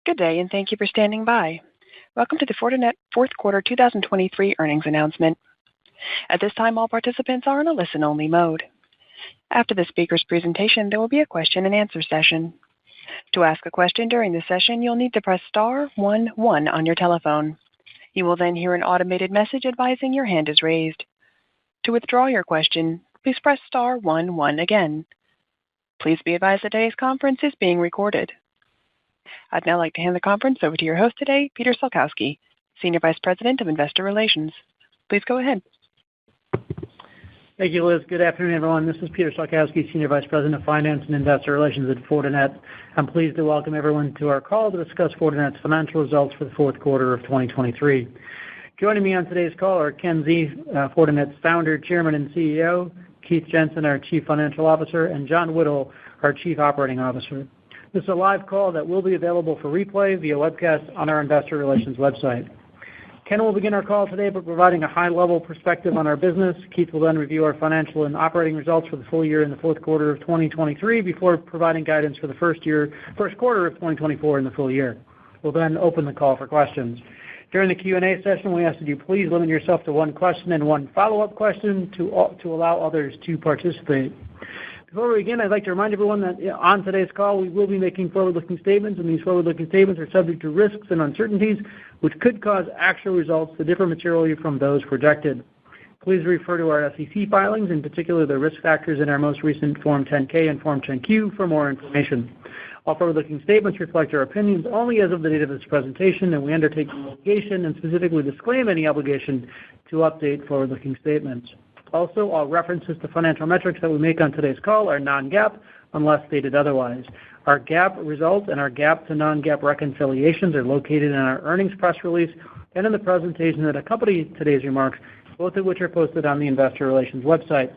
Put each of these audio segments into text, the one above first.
Good day, and thank you for standing by. Welcome to the Fortinet fourth quarter 2023 earnings announcement. At this time, all participants are in a listen-only mode. After the speaker's presentation, there will be a question-and-answer session. To ask a question during the session, you'll need to press star 11 on your telephone. You will then hear an automated message advising your hand is raised. To withdraw your question, please press star 11 again. Please be advised that today's conference is being recorded. I'd now like to hand the conference over to your host today, Peter Salkowski, Senior Vice President of Investor Relations. Please go ahead. Thank you, Liz. Good afternoon, everyone. This is Peter Salkowski, Senior Vice President of Finance and Investor Relations at Fortinet. I'm pleased to welcome everyone to our call to discuss Fortinet's financial results for the fourth quarter of 2023. Joining me on today's call are Ken Xie, Fortinet's Founder, Chairman, and CEO, Keith Jensen, our Chief Financial Officer, and John Whittle, our Chief Operating Officer. This is a live call that will be available for replay via webcast on our Investor Relations website. Ken will begin our call today by providing a high-level perspective on our business. Keith will then review our financial and operating results for the full year and the fourth quarter of 2023 before providing guidance for the first quarter of 2024 and the full year. We'll then open the call for questions. During the Q&A session, we ask that you please limit yourself to one question and one follow-up question to allow others to participate. Before we begin, I'd like to remind everyone that on today's call, we will be making forward-looking statements, and these forward-looking statements are subject to risks and uncertainties, which could cause actual results to differ materially from those projected. Please refer to our SEC filings, in particular the risk factors in our most recent Form 10-K and Form 10-Q for more information. All forward-looking statements reflect our opinions only as of the date of this presentation, and we undertake no obligation and specifically disclaim any obligation to update forward-looking statements. Also, all references to financial metrics that we make on today's call are non-GAAP unless stated otherwise. Our GAAP results and our GAAP to non-GAAP reconciliations are located in our earnings press release and in the presentation that accompany today's remarks, both of which are posted on the Investor Relations website.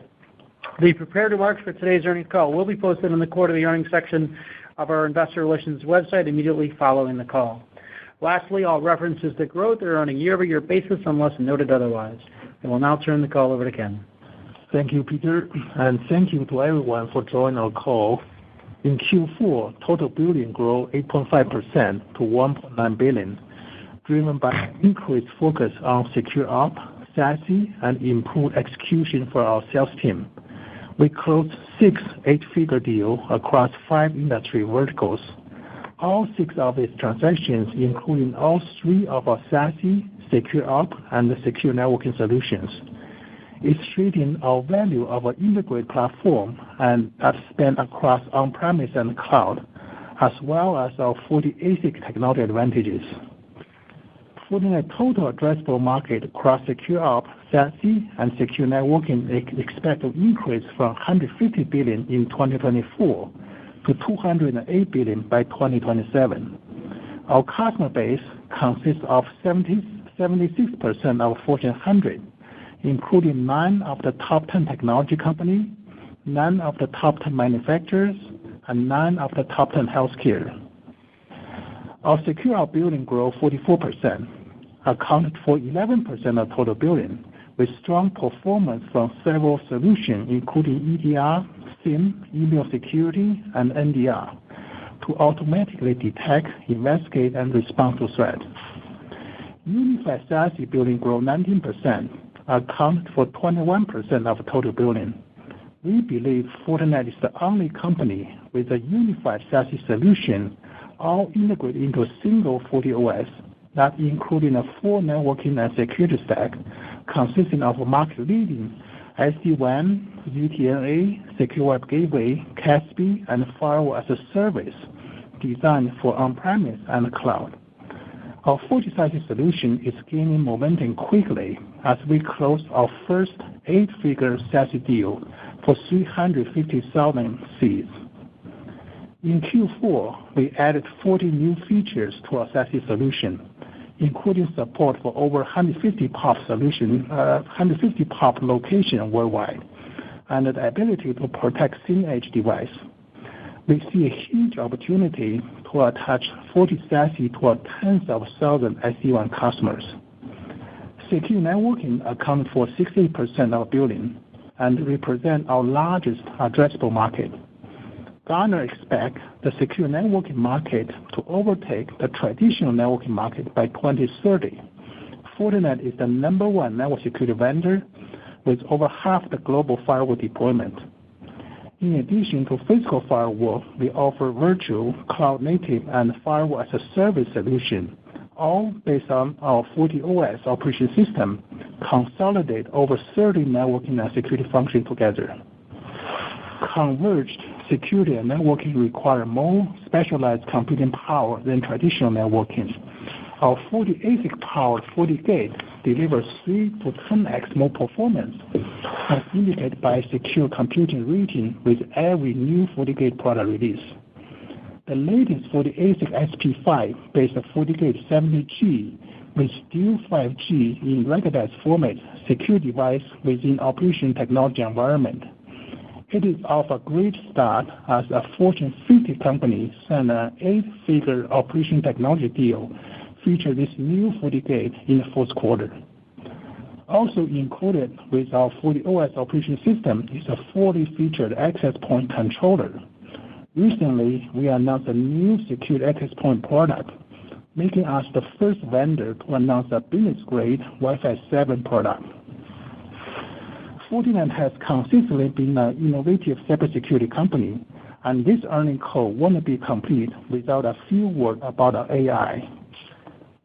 The prepared remarks for today's earnings call will be posted in the quarterly earnings section of our Investor Relations website immediately following the call. Lastly, all references to growth are on a year-over-year basis unless noted otherwise. I will now turn the call over to Ken. Thank you, Peter, and thank you to everyone for joining our call. In Q4, total billing grew 8.5% to $1.9 billion, driven by increased focus on secure op, SASE, and improved execution for our sales team. We closed 6 eight-figure deals across 5 industry verticals. All 6 of these transactions, including all 3 of our SASE, secure op, and the secure networking solutions, illustrating our value of an integrated platform and that span across on-premise and cloud, as well as our FortiASIC technology advantages. Fortinet total addressable market across secure op, SASE, and secure networking is expected to increase from $150 billion in 2024 to $208 billion by 2027. Our customer base consists of 76% of Fortune 100, including 9 of the top 10 technology companies, 9 of the top 10 manufacturers, and 9 of the top 10 healthcare. Our secure op billing grew 44%, accounted for 11% of total billing, with strong performance from several solutions, including EDR, SIEM, email security, and NDR, to automatically detect, investigate, and respond to threats. Unified SASE billing grew 19%, accounted for 21% of total billing. We believe Fortinet is the only company with a unified SASE solution, all integrated into a single FortiOS, that including a full networking and security stack consisting of a market-leading SD-WAN, ZTNA, Secure Web Gateway, CASB, and Firewall as a Service designed for on-premise and cloud. Our FortiSASE solution is gaining momentum quickly as we close our first 8-figure SASE deal for 350,000 seats. In Q4, we added 40 new features to our SASE solution, including support for over 150 POP locations worldwide, and the ability to protect thin edge device. We see a huge opportunity to attach FortiSASE to our tens of thousands SD-WAN customers. Secure networking accounts for 60% of billing and represent our largest addressable market. Gartner expects the secure networking market to overtake the traditional networking market by 2030. Fortinet is the #1 network security vendor with over half the global firewall deployment. In addition to physical firewall, we offer virtual, cloud-native, and firewall-as-a-service solution, all based on our FortiOS operation system, consolidate over 30 networking and security functions together. Converged security and networking require more specialized computing power than traditional networking. Our FortiASIC-powered FortiGate delivers 3 to 10x more performance, as indicated by secure computing rating with every new FortiGate product release. The latest FortiASIC SP5 based on FortiGate 70G with still 5G in ruggedized format, secure device within operation technology environment. It is off a great start as a Fortune 50 company signed an 8-figure operation technology deal feature this new FortiGate in the fourth quarter. Also included with our FortiOS operation system is a 40-featured access point controller. Recently, we announced a new secured access point product, making us the first vendor to announce a business-grade Wi-Fi 7 product. Fortinet has consistently been an innovative cybersecurity company, and this earnings call won't be complete without a few words about our AI.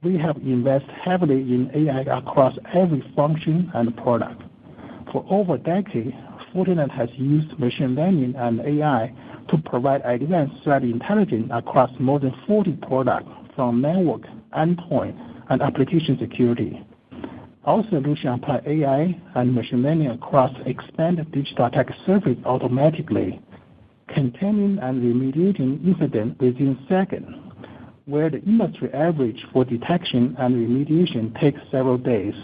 We have invested heavily in AI across every function and product. For over a decade, Fortinet has used machine learning and AI to provide advanced threat intelligence across more than 40 products, from network, endpoint, and application security. Our solution apply AI and machine learning across expanded digital attack surface automatically, containing and remediating incidents within seconds, where the industry average for detection and remediation takes several days.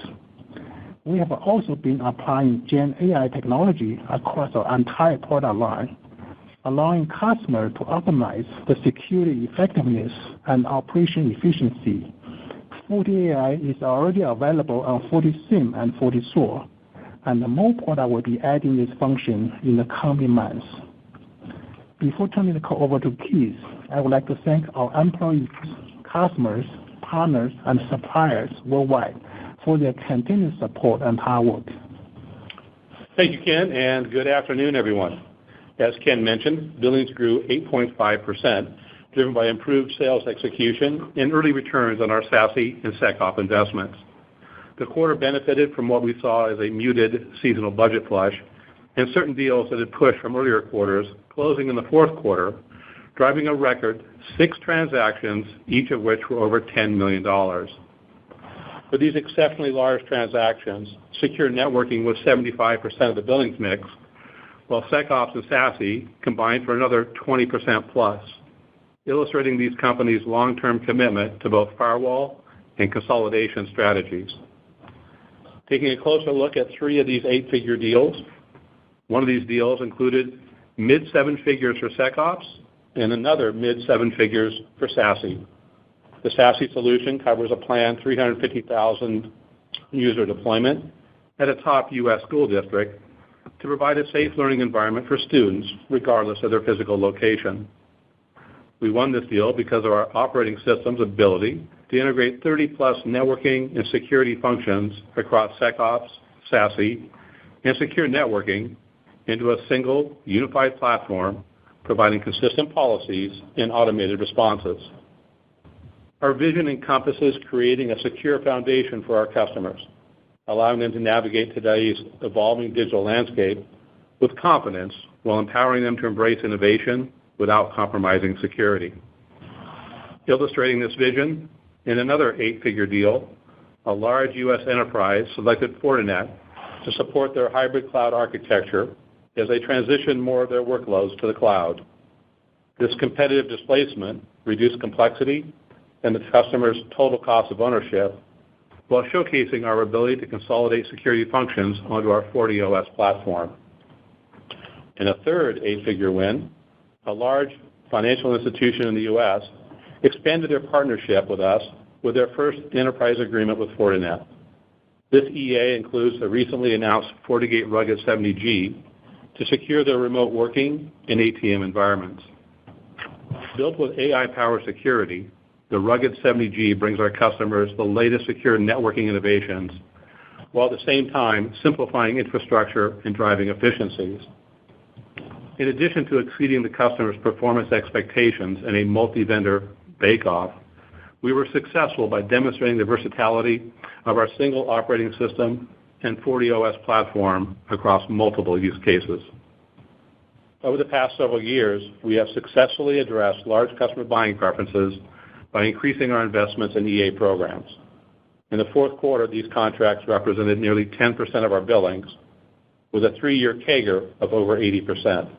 We have also been applying Gen AI technology across our entire product line, allowing customers to optimize the security effectiveness and operation efficiency. FortiAI is already available on FortiSIEM and FortiSOAR, and more products will be adding this function in the coming months. Before turning the call over to Keith, I would like to thank our employees, customers, partners, and suppliers worldwide for their continued support and hard work. Thank you, Ken, and good afternoon, everyone. As Ken mentioned, billings grew 8.5%, driven by improved sales execution and early returns on our SASE and SecOps investments. The quarter benefited from what we saw as a muted seasonal budget flush and certain deals that had pushed from earlier quarters closing in the fourth quarter, driving a record 6 transactions, each of which were over $10 million. For these exceptionally large transactions, secure networking was 75% of the billings mix, while SecOps and SASE combined for another 20% plus, illustrating these companies' long-term commitment to both firewall and consolidation strategies. Taking a closer look at 3 of these 8-figure deals, one of these deals included mid-7 figures for SecOps and another mid-7 figures for SASE. The SASE solution covers a planned 350,000 user deployment at a top U.S. school district to provide a safe learning environment for students regardless of their physical location. We won this deal because of our operating system's ability to integrate 30-plus networking and security functions across SecOps, SASE, and secure networking into a single unified platform, providing consistent policies and automated responses. Our vision encompasses creating a secure foundation for our customers, allowing them to navigate today's evolving digital landscape with confidence while empowering them to embrace innovation without compromising security. Illustrating this vision, in another 8-figure deal, a large U.S. enterprise selected Fortinet to support their hybrid cloud architecture as they transition more of their workloads to the cloud. This competitive displacement reduced complexity and the customer's total cost of ownership, while showcasing our ability to consolidate security functions onto our FortiOS platform. In a third 8-figure win, a large financial institution in the U.S. expanded their partnership with us with their first enterprise agreement with Fortinet. This EA includes the recently announced FortiGate Rugged 70G to secure their remote working and ATM environments. Built with AI-powered security, the rugged 70G brings our customers the latest secure networking innovations, while at the same time simplifying infrastructure and driving efficiencies. In addition to exceeding the customer's performance expectations in a multi-vendor bake-off, we were successful by demonstrating the versatility of our single operating system and FortiOS platform across multiple use cases. Over the past several years, we have successfully addressed large customer buying preferences by increasing our investments in EA programs. In the fourth quarter, these contracts represented nearly 10% of our billings, with a 3-year CAGR of over 80%.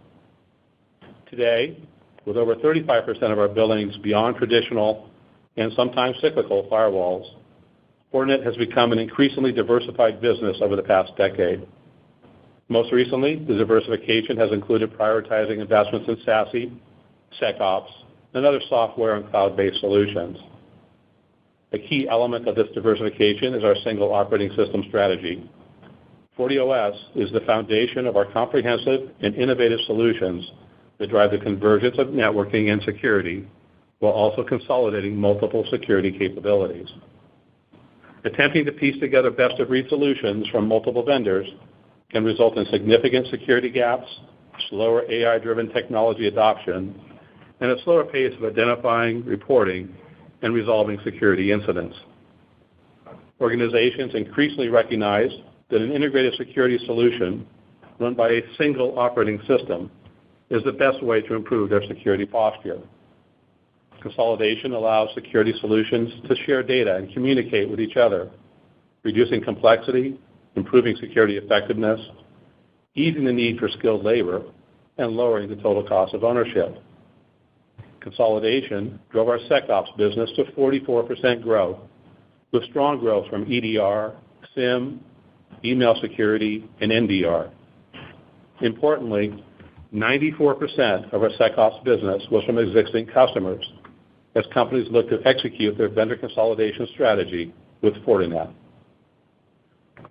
Today, with over 35% of our billings beyond traditional and sometimes cyclical firewalls, Fortinet has become an increasingly diversified business over the past decade. Most recently, the diversification has included prioritizing investments in SASE, SecOps, and other software and cloud-based solutions. A key element of this diversification is our single operating system strategy. FortiOS is the foundation of our comprehensive and innovative solutions that drive the convergence of networking and security, while also consolidating multiple security capabilities. Attempting to piece together best-of-breed solutions from multiple vendors can result in significant security gaps, slower AI-driven technology adoption, and a slower pace of identifying, reporting, and resolving security incidents. Organizations increasingly recognize that an integrated security solution run by a single operating system is the best way to improve their security posture. Consolidation allows security solutions to share data and communicate with each other, reducing complexity, improving security effectiveness, easing the need for skilled labor, and lowering the total cost of ownership. Consolidation drove our SecOps business to 44% growth, with strong growth from EDR, SIEM, email security, and NDR. Importantly, 94% of our SecOps business was from existing customers, as companies look to execute their vendor consolidation strategy with Fortinet.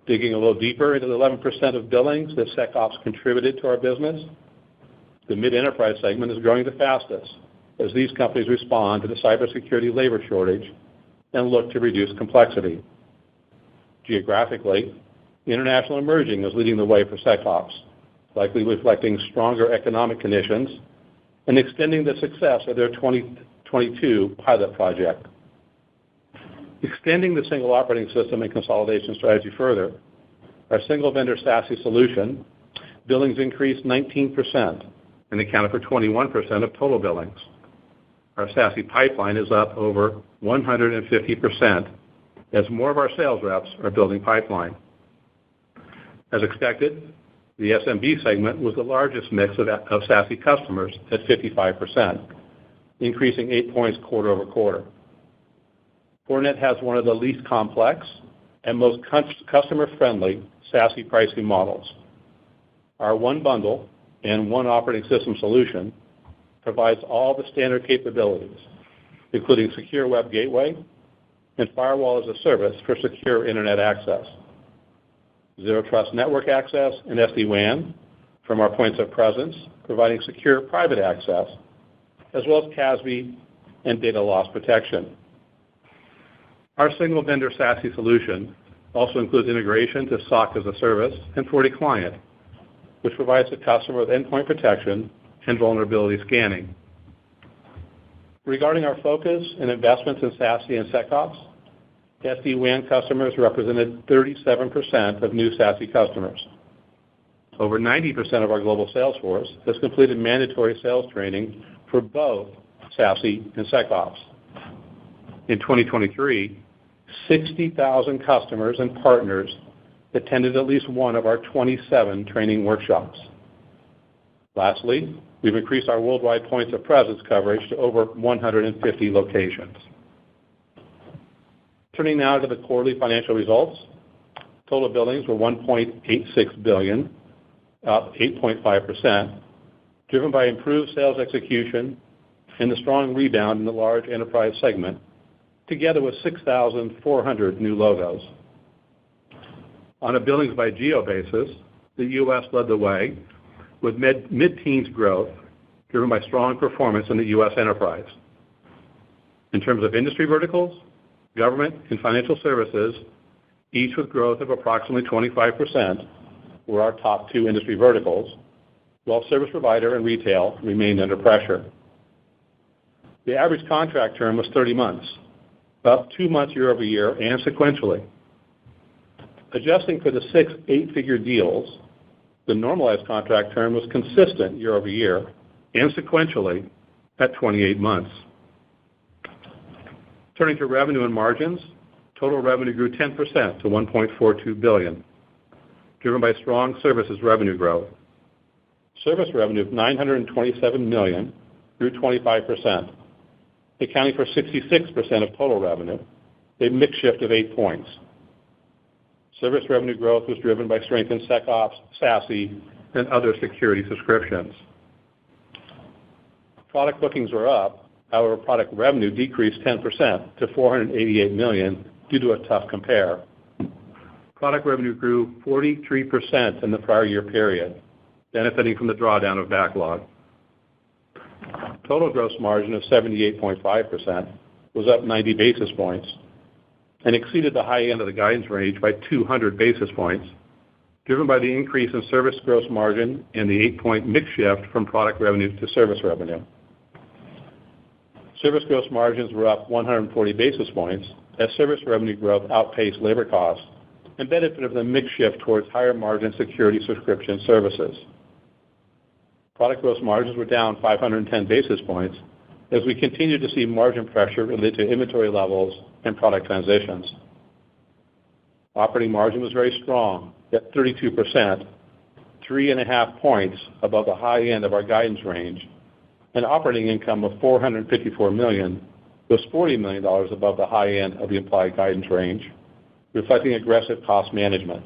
Digging a little deeper into the 11% of billings that SecOps contributed to our business, the mid-enterprise segment is growing the fastest as these companies respond to the cybersecurity labor shortage and look to reduce complexity. Geographically, international emerging is leading the way for SecOps, likely reflecting stronger economic conditions and extending the success of their 2022 pilot project. Extending the single operating system and consolidation strategy further, our single vendor SASE solution billings increased 19% and accounted for 21% of total billings. Our SASE pipeline is up over 150% as more of our sales reps are building pipeline. As expected, the SMB segment was the largest mix of SASE customers at 55%, increasing 8 points quarter over quarter. Fortinet has one of the least complex and most customer-friendly SASE pricing models. Our one bundle and one operating system solution provides all the standard capabilities, including secure web gateway and firewall as a service for secure internet access, zero trust network access and SD-WAN from our points of presence, providing secure private access, as well as CASB and data loss protection. Our single vendor SASE solution also includes integration to SOC as a service and FortiClient, which provides the customer with endpoint protection and vulnerability scanning. Regarding our focus and investments in SASE and SecOps, SD-WAN customers represented 37% of new SASE customers. Over 90% of our global sales force has completed mandatory sales training for both SASE and SecOps. In 2023, 60,000 customers and partners attended at least one of our 27 training workshops. Lastly, we've increased our worldwide points of presence coverage to over 150 locations. Turning now to the quarterly financial results, total billings were $1.86 billion, up 8.5%, driven by improved sales execution and the strong rebound in the large enterprise segment, together with 6,400 new logos. On a billings by geo basis, the U.S. led the way with mid-teens growth driven by strong performance in the U.S. enterprise. In terms of industry verticals, government and financial services, each with growth of approximately 25%, were our top two industry verticals, while service provider and retail remained under pressure. The average contract term was 30 months, up 2 months year-over-year and sequentially. Adjusting for the 6 eight-figure deals, the normalized contract term was consistent year-over-year and sequentially at 28 months. Turning to revenue and margins, total revenue grew 10% to $1.42 billion, driven by strong services revenue growth. Service revenue of $927 million grew 25%, accounting for 66% of total revenue, a mix shift of 8 points. Service revenue growth was driven by strength in SecOps, SASE, and other security subscriptions. Product bookings were up, however, product revenue decreased 10% to $488 million due to a tough compare. Product revenue grew 43% in the prior year period, benefiting from the drawdown of backlog. Total gross margin of 78.5% was up 90 basis points and exceeded the high end of the guidance range by 200 basis points, driven by the increase in service gross margin and the 8-point mix shift from product revenue to service revenue. Service gross margins were up 140 basis points as service revenue growth outpaced labor costs and benefited from the mix shift towards higher margin security subscription services. Product gross margins were down 510 basis points as we continue to see margin pressure related to inventory levels and product transitions. Operating margin was very strong at 32%, 3.5 points above the high end of our guidance range, and operating income of $454 million was $40 million above the high end of the implied guidance range, reflecting aggressive cost management.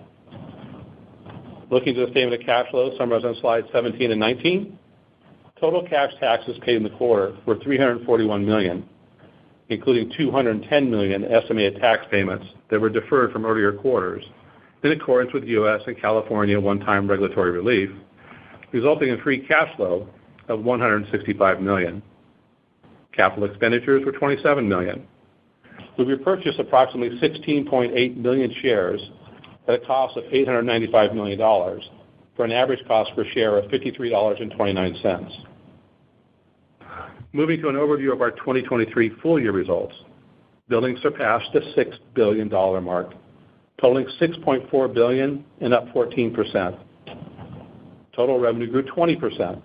Looking to the statement of cash flow summarized on slides 17 and 19, total cash taxes paid in the quarter were $341 million, including $210 million estimated tax payments that were deferred from earlier quarters in accordance with U.S. and California one-time regulatory relief, resulting in free cash flow of $165 million. Capital expenditures were $27 million. We repurchased approximately 16.8 million shares at a cost of $895 million for an average cost per share of $53.29. Moving to an overview of our 2023 full-year results, billings surpassed the $6 billion mark, totaling $6.4 billion and up 14%. Total revenue grew 20%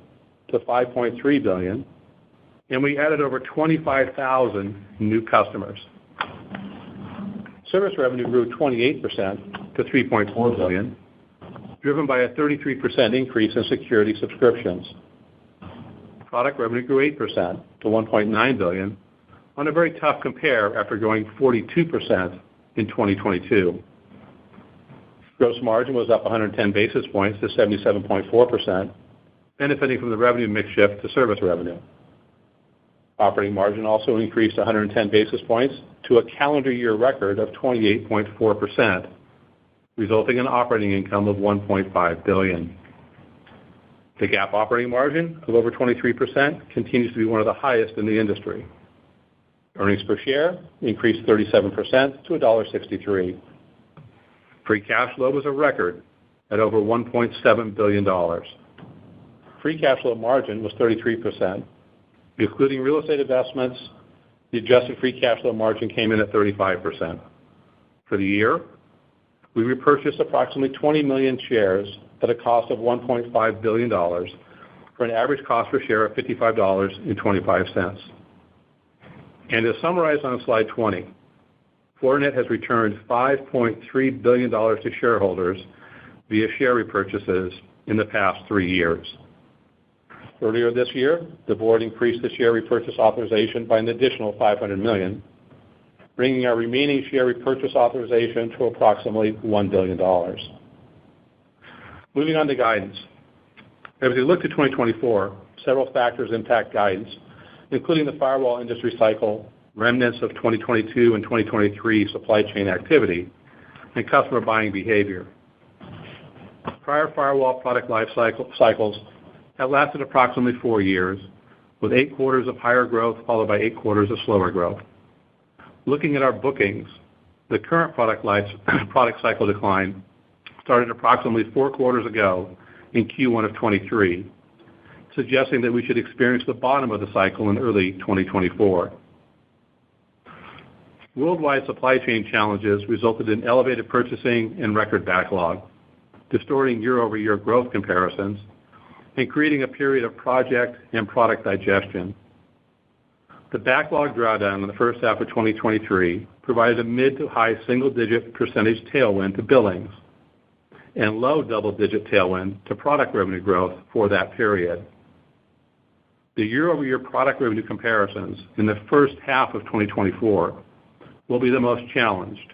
to $5.3 billion, and we added over 25,000 new customers. Service revenue grew 28% to $3.4 billion, driven by a 33% increase in security subscriptions. Product revenue grew 8% to $1.9 billion on a very tough compare after growing 42% in 2022. Gross margin was up 110 basis points to 77.4%, benefiting from the revenue mix shift to service revenue. Operating margin also increased 110 basis points to a calendar year record of 28.4%, resulting in operating income of $1.5 billion. The GAAP operating margin of over 23% continues to be one of the highest in the industry. Earnings per share increased 37% to $1.63. Free cash flow was a record at over $1.7 billion. Free cash flow margin was 33%. Excluding real estate investments, the adjusted free cash flow margin came in at 35%. For the year, we repurchased approximately 20 million shares at a cost of $1.5 billion for an average cost per share of $55.25. And as summarized on slide 20, Fortinet has returned $5.3 billion to shareholders via share repurchases in the past 3 years. Earlier this year, the board increased the share repurchase authorization by an additional $500 million, bringing our remaining share repurchase authorization to approximately $1 billion. Moving on to guidance. As we look to 2024, several factors impact guidance, including the firewall industry cycle, remnants of 2022 and 2023 supply chain activity, and customer buying behavior. Prior firewall product life cycles that lasted approximately 4 years, with 8 quarters of higher growth followed by 8 quarters of slower growth. Looking at our bookings, the current product cycle decline started approximately 4 quarters ago in Q1 of 23, suggesting that we should experience the bottom of the cycle in early 2024. Worldwide supply chain challenges resulted in elevated purchasing and record backlog, distorting year-over-year growth comparisons and creating a period of project and product digestion. The backlog drawdown in the first half of 2023 provided a mid to high single-digit percentage tailwind to billings and low double-digit tailwind to product revenue growth for that period. The year-over-year product revenue comparisons in the first half of 2024 will be the most challenged,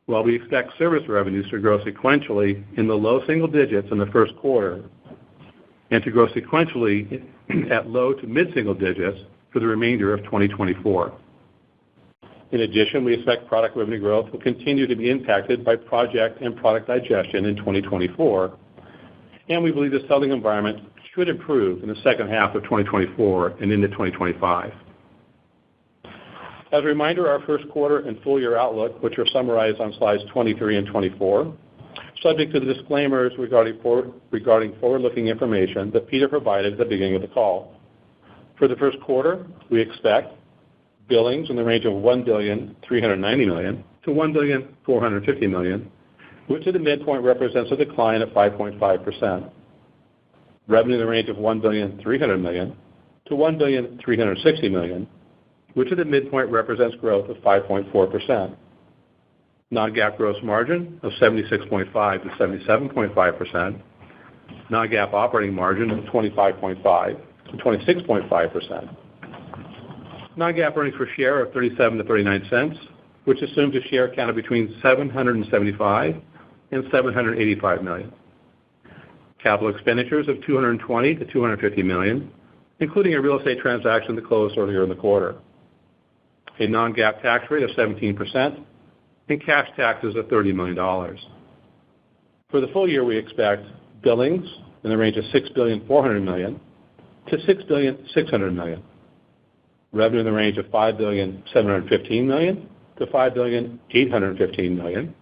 while we expect service revenues to grow sequentially in the low single digits in the first quarter and to grow sequentially at low to mid-single digits for the remainder of 2024. In addition, we expect product revenue growth will continue to be impacted by project and product digestion in 2024, and we believe the selling environment should improve in the second half of 2024 and into 2025. As a reminder, our first quarter and full year outlook, which are summarized on slides 23 and 24, subject to the disclaimers regarding forward-looking information that Peter provided at the beginning of the call. For the first quarter, we expect billings in the range of $1,390 million to $1,450 million, which at the midpoint represents a decline of 5.5%. Revenue in the range of $1,300 million to $1,360 million, which at the midpoint represents growth of 5.4%. Non-GAAP gross margin of 76.5 to 77.5%. Non-GAAP operating margin of 25.5 to 26.5%. Non-GAAP earnings per share of 37 to 39 cents, which assumes a share count of between 775 and 785 million. Capital expenditures of $220 to $250 million, including a real estate transaction that closed earlier in the quarter. A non-GAAP tax rate of 17%, and cash taxes of $30 million. For the full year, we expect billings in the range of $6,400 million to $6,600 million. Revenue in the range of $5,715 million to $5,815 million,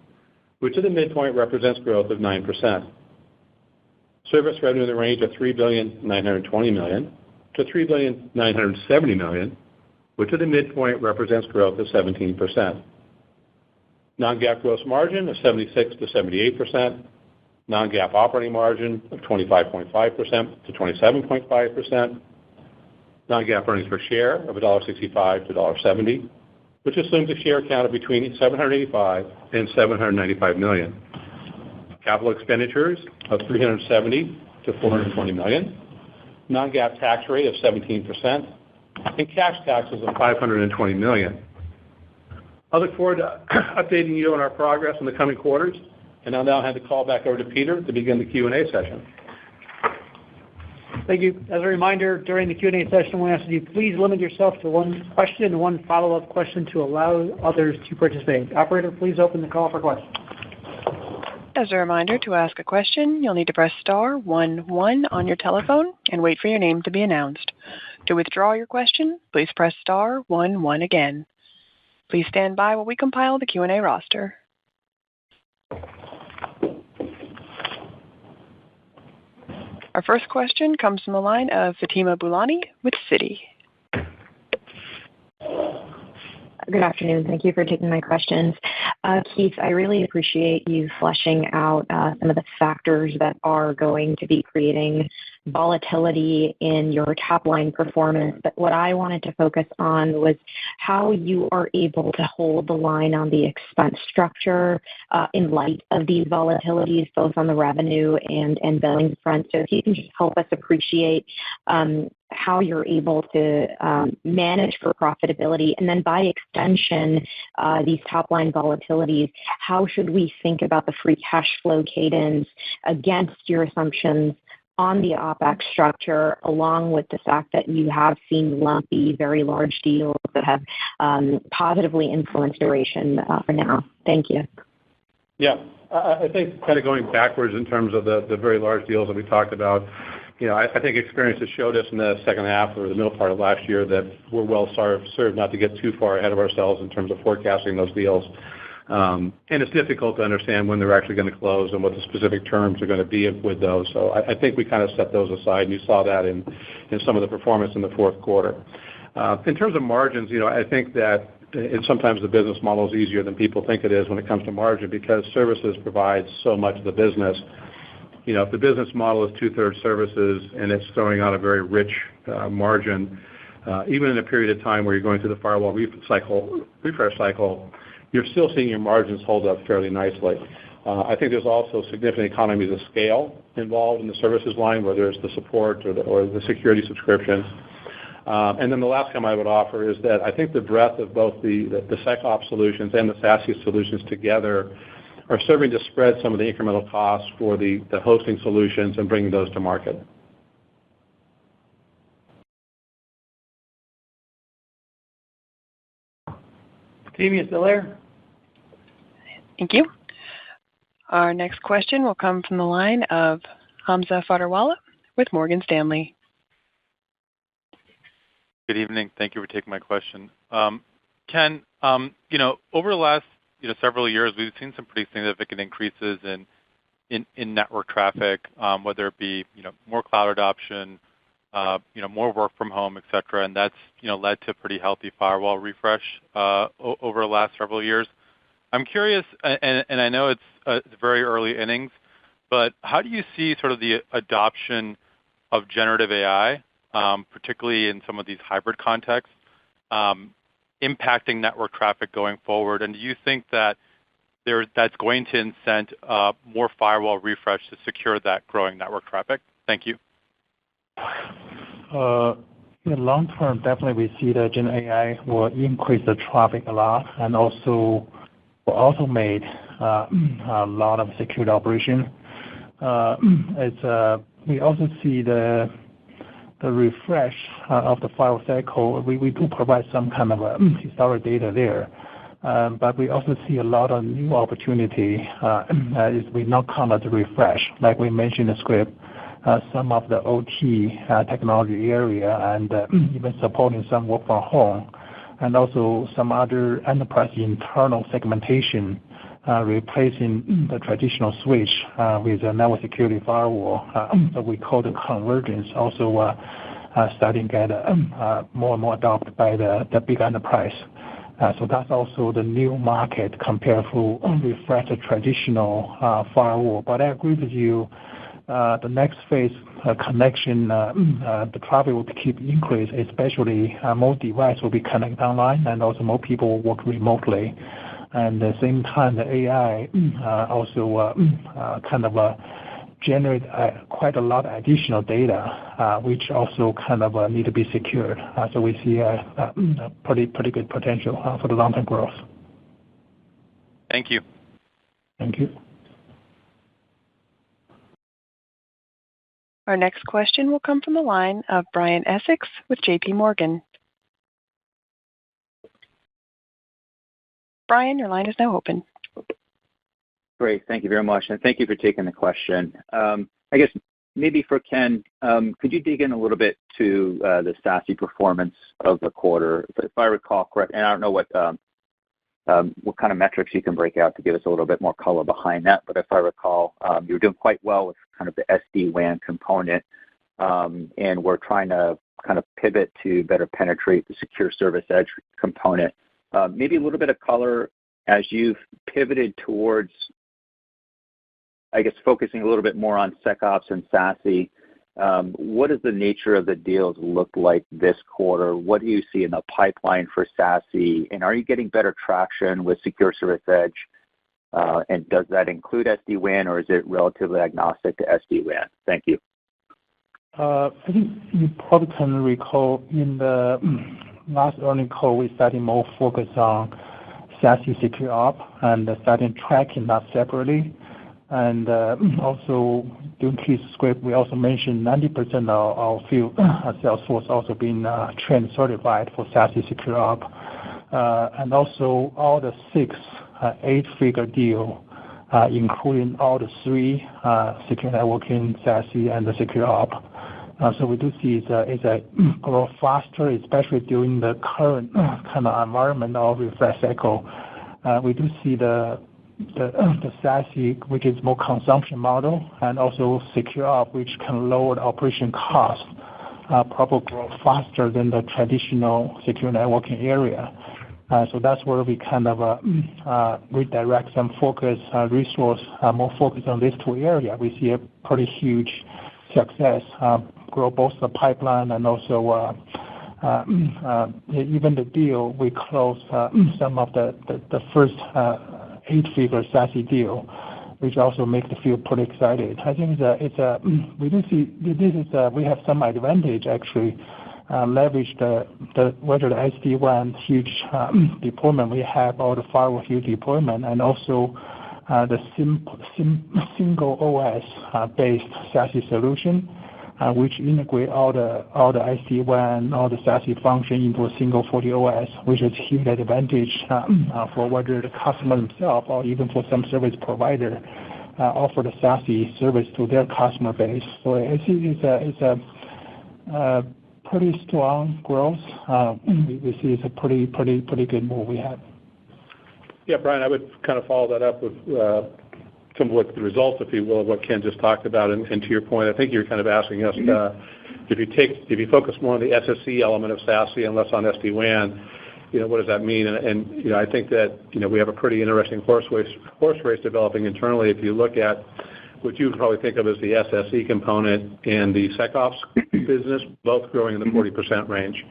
which at the midpoint represents growth of 9%. Service revenue in the range of $3,920 million to $3,970 million, which at the midpoint represents growth of 17%. Non-GAAP gross margin of 76 to 78%. Non-GAAP operating margin of 25.5% to 27.5%. Non-GAAP earnings per share of $1.65 to $1.70, which assumes a share count of between 785 and 795 million. Capital expenditures of $370 to $420 million. Non-GAAP tax rate of 17%, and cash taxes of $520 million. I look forward to updating you on our progress in the coming quarters, and I'll now hand the call back over to Peter to begin the Q&A session. Thank you. As a reminder, during the Q&A session, we ask that you please limit yourself to one question and one follow-up question to allow others to participate. Operator, please open the call for questions. As a reminder, to ask a question, you'll need to press star 11 on your telephone and wait for your name to be announced. To withdraw your question, please press star 11 again. Please stand by while we compile the Q&A roster. Our first question comes from the line of Fatima Boolani with Citi. Good afternoon. Thank you for taking my questions. Keith, I really appreciate you fleshing out some of the factors that are going to be creating volatility in your top-line performance. But what I wanted to focus on was how you are able to hold the line on the expense structure in light of these volatilities, both on the revenue and billing front. So if you can just help us appreciate how you're able to manage for profitability, and then by extension, these top-line volatilities, how should we think about the free cash flow cadence against your assumptions on the OpEx structure, along with the fact that you have seen lumpy, very large deals that have positively influenced duration for now? Thank you. Yeah, I think kind of going backwards in terms of the very large deals that we talked about, I think experience has showed us in the second half or the middle part of last year that we're well served not to get too far ahead of ourselves in terms of forecasting those deals. And it's difficult to understand when they're actually going to close and what the specific terms are going to be with those. So I think we kind of set those aside, and you saw that in some of the performance in the fourth quarter. In terms of margins, I think that sometimes the business model is easier than people think it is when it comes to margin because services provide so much of the business. If the business model is 2/3 services and it's throwing out a very rich margin, even in a period of time where you're going through the firewall refresh cycle, you're still seeing your margins hold up fairly nicely. I think there's also significant economies of scale involved in the services line, whether it's the support or the security subscriptions. And then the last comment I would offer is that I think the breadth of both the SecOps solutions and the SASE solutions together are serving to spread some of the incremental costs for the hosting solutions and bringing those to market. Team, you still there? Thank you. Our next question will come from the line of Hamza Fodderwala with Morgan Stanley. Good evening. Thank you for taking my question. Ken, over the last several years, we've seen some pretty significant increases in network traffic, whether it be more cloud adoption, more work from home, et cetera, and that's led to pretty healthy firewall refresh over the last several years. I'm curious, and I know it's very early innings, but how do you see sort of the adoption of generative AI, particularly in some of these hybrid contexts, impacting network traffic going forward? And do you think that that's going to incent more firewall refresh to secure that growing network traffic? Thank you. In the long term, definitely we see that Gen AI will increase the traffic a lot and also will automate a lot of security operation. We also see the refresh of the firewall cycle. We do provide some kind of historic data there, but we also see a lot of new opportunity we now call it the refresh. Like we mentioned in the script, some of the OT technology area and even supporting some work from home, and also some other enterprise internal segmentation, replacing the traditional switch with a network security firewall that we call the convergence, also starting to get more and more adopted by the big enterprise. So that's also the new market compared to refresh the traditional firewall. But I agree with you, the next phase connection, the traffic will keep increase, especially more devices will be connected online and also more people work remotely. And at the same time, the AI also kind of generate quite a lot of additional data, which also kind of need to be secured. So we see a pretty good potential for the long-term growth. Thank you. Thank you. Our next question will come from the line of Brian Essex with JP Morgan. Brian, your line is now open. Great. Thank you very much, and thank you for taking the question. I guess maybe for Ken, could you dig in a little bit to the SASE performance of the quarter? If I recall correct, and I don't know what kind of metrics you can break out to give us a little bit more color behind that, but if I recall, you were doing quite well with kind of the SD-WAN component, and we're trying to kind of pivot to better penetrate the secure service edge component. Maybe a little bit of color as you've pivoted towards, I guess, focusing a little bit more on SecOps and SASE. What does the nature of the deals look like this quarter? What do you see in the pipeline for SASE? And are you getting better traction with secure service edge? And does that include SD-WAN, or is it relatively agnostic to SD-WAN? Thank you. I think you probably can recall in the last earnings call, we started more focus on SASE secure op and starting tracking that separately. And also during Keith's script, we also mentioned 90% of our field sales force also being trained certified for SASE secure op. And also all the 6 8-figure deal, including all the 3 secure networking, SASE, and the secure op. So we do see it's a grow faster, especially during the current kind of environment of refresh cycle. We do see the SASE, which is more consumption model, and also secure op, which can lower the operation cost, probably grow faster than the traditional secure networking area. So that's where we kind of redirect some focus, resource, more focus on these two areas. We see a pretty huge success, grow both the pipeline and also even the deal we closed some of the first 8-figure SASE deal, which also makes the field pretty excited. I think we do see this is we have some advantage actually. Leverage whether the SD-WAN huge deployment we have or the firewall huge deployment, and also the single OS based SASE solution, which integrate all the SD-WAN, all the SASE function into a single FortiOS, which is huge advantage for whether the customer themselves or even for some service provider offer the SASE service to their customer base. So I see it's a pretty strong growth. We see it's a pretty good move we have. Yeah, Brian, I would kind of follow that up with some of what the results, if you will, of what Ken just talked about. And to your point, I think you're kind of asking us if you focus more on the SSE element of SASE and less on SD-WAN, what does that mean? And I think that we have a pretty interesting horse race developing internally. If you look at what you would probably think of as the SSE component and the SecOps business, both growing in the 40% range.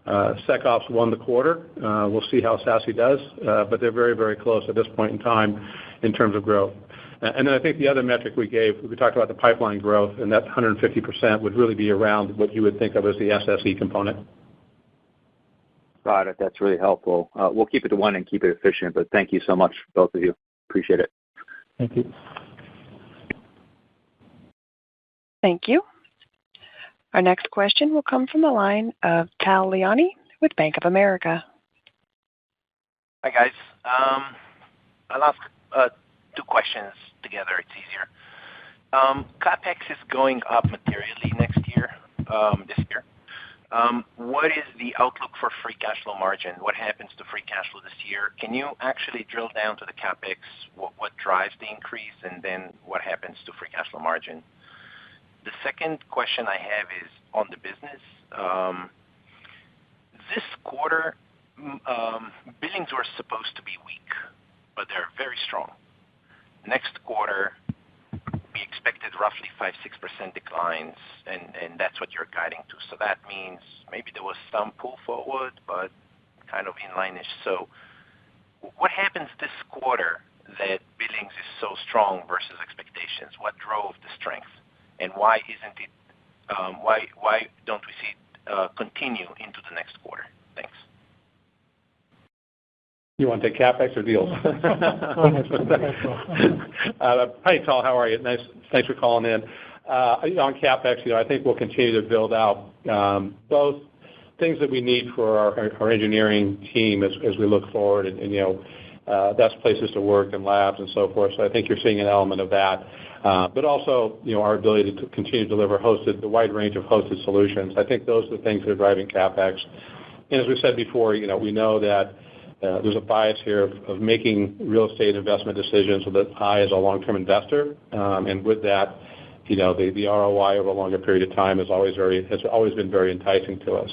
SecOps won the quarter. We'll see how SASE does, but they're very, very close at this point in time in terms of growth. And then I think the other metric we talked about the pipeline growth, and that 150% would really be around what you would think of as the SSE component. Got it. That's really helpful. We'll keep it to one and keep it efficient, but thank you so much, both of you. Appreciate it. Thank you. Thank you. Our next question will come from the line of Tal Liani with Bank of America. Hi, guys. I'll ask two questions together. It's easier. CapEx is going up materially this year. What is the outlook for free cash flow margin? What happens to free cash flow this year? Can you actually drill down to the CapEx, what drives the increase, and then what happens to free cash flow margin? The second question I have is on the business. This quarter, billings were supposed to be weak, but they're very strong. Next quarter, we expected roughly 5-6% declines, and that's what you're guiding to. So that means maybe there was some pull forward, but kind of inline-ish. So what happens this quarter that billings is so strong versus expectations? What drove the strength? And why isn't it? Why don't we see it continue into the next quarter? Thanks. You want to take CapEx or deals? Hi, Tal. How are you? Nice. Thanks for calling in. On CapEx, I think we'll continue to build out both things that we need for our engineering team as we look forward, and best places to work and labs and so forth. So I think you're seeing an element of that. But also, our ability to continue to deliver the wide range of hosted solutions. I think those are the things that are driving CapEx. And as we said before, we know that there's a bias here of making real estate investment decisions with an eye as a long-term investor. And with that, the ROI over a longer period of time has always been very enticing to us.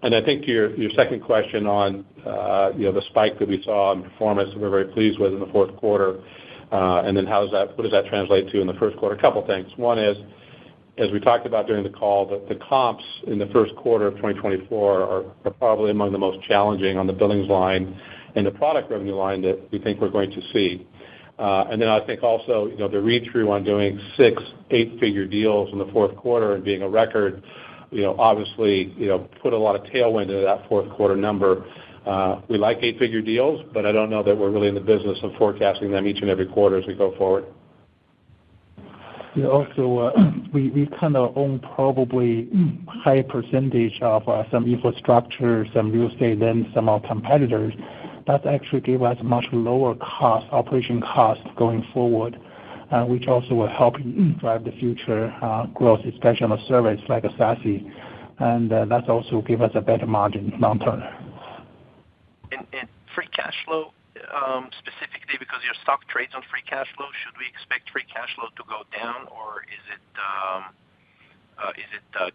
And I think to your second question on the spike that we saw in performance that we're very pleased with in the fourth quarter, and then what does that translate to in the first quarter? A couple things. One is, as we talked about during the call, the comps in the first quarter of 2024 are probably among the most challenging on the billings line and the product revenue line that we think we're going to see. And then I think also the read-through on doing 6 8-figure deals in the fourth quarter and being a record, obviously put a lot of tailwind into that fourth quarter number. We like 8-figure deals, but I don't know that we're really in the business of forecasting them each and every quarter as we go forward. Also, we kind of own probably high percentage of some infrastructure, some real estate than some of our competitors. That actually gave us much lower operation cost going forward. which also will help drive the future growth, especially on the service like a SASE. And that's also give us a better margin long term. And free cash flow, specifically because your stock trades on free cash flow, should we expect free cash flow to go down, or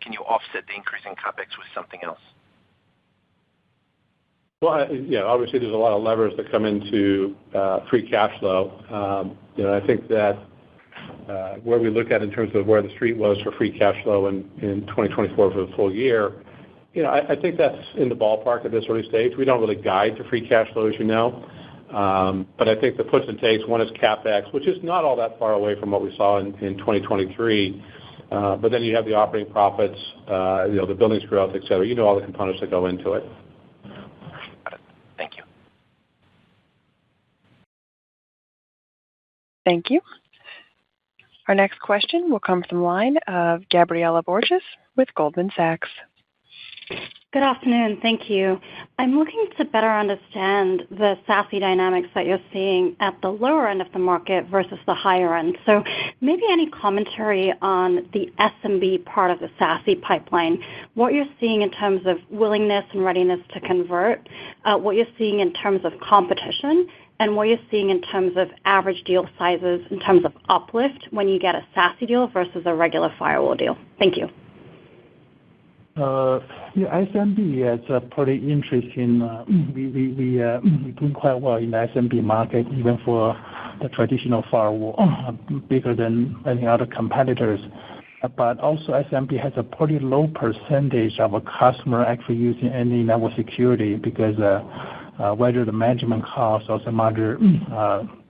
can you offset the increase in CapEx with something else? Well, obviously there's a lot of levers that come into free cash flow. I think that where we look at in terms of where the street was for free cash flow in 2024 for the full year, I think that's in the ballpark at this early stage. We don't really guide to free cash flow, as you know. But I think the puts and takes, one is CapEx, which is not all that far away from what we saw in 2023. But then you have the operating profits, the billings growth, et cetera. All the components that go into it. Thank you. Thank you. Our next question will come from the line of Gabriela Borges with Goldman Sachs. Good afternoon. Thank you. I'm looking to better understand the SASE dynamics that you're seeing at the lower end of the market versus the higher end. So maybe any commentary on the SMB part of the SASE pipeline, what you're seeing in terms of willingness and readiness to convert, what you're seeing in terms of competition, and what you're seeing in terms of average deal sizes, in terms of uplift when you get a SASE deal versus a regular firewall deal. Thank you. SMB is a pretty interesting. We're doing quite well in the SMB market, even for the traditional firewall, bigger than any other competitors. But also SMB has a pretty low percentage of a customer actually using any network security because whether the management costs or some other